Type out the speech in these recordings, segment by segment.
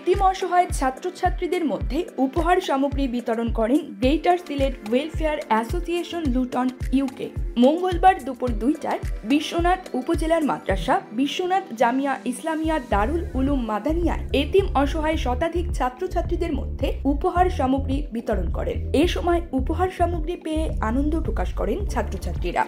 এতিম অসহায় ছাত্রছাত্রীদের মধ্যে উপহার সামগ্রী বিতরণ করেন greater Sylhet welfare association Luton UK. মঙ্গলবার দুপুর 2টায় বিশ্বনাথ উপজেলার মাদ্রাসা বিশ্বনাথ জামিয়া ইসলামিয়া দারুল উলুম মাদানিয়ায় এতিম অসহায় শতাধিক ছাত্রছাত্রীদের মধ্যে উপহার সামগ্রী বিতরণ করেন। এ সময় উপহার সামগ্রী পেয়ে আনন্দ প্রকাশ করেন ছাত্রছাত্রীরা।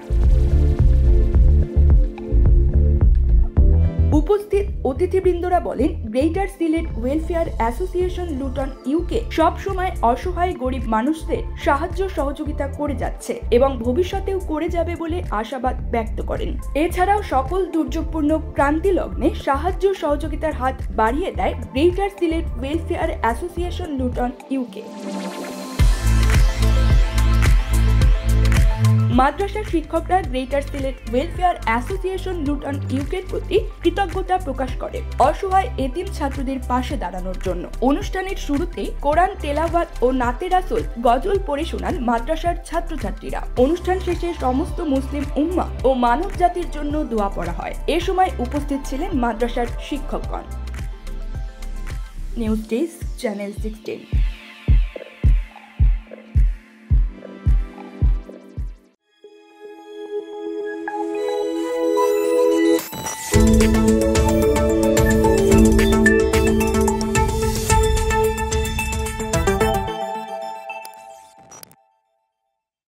উপস্থিত অতিথিবৃন্দরা বলেন, greater Sylhet welfare association Luton UK সব সময় অসহায় গরিব মানুষদের সাহায্য সহযোগিতা করে যাচ্ছে এবং ভবিষ্যতেও করে যাবে বলে আশাবাদ ব্যক্ত করেন। এছাড়াও সকল দুর্যোগপূর্ণ ক্রান্তি লগ্নে সাহায্য সহযোগিতার হাত বাড়িয়ে দেয় greater Sylhet welfare association Luton UK. মাদ্রাসার শিক্ষকরা greater Sylhet welfare association Luton ইউকের প্রতি কৃতজ্ঞতা প্রকাশ করে অসহায় এতিম ছাত্রদের পাশে দাঁড়ানোর জন্য। অনুষ্ঠানের শুরুতেই কোরআন তেলাওয়াত ও নাতে রাসূল গজল পড়ে শোনান মাদ্রাসার ছাত্রছাত্রীরা। অনুষ্ঠান শেষে সমস্ত মুসলিম উম্মাহ ও মানব জাতির জন্য দোয়া পড়া হয়। এ সময় উপস্থিত ছিলেন মাদ্রাসার শিক্ষকগণ। News desk, channel 16।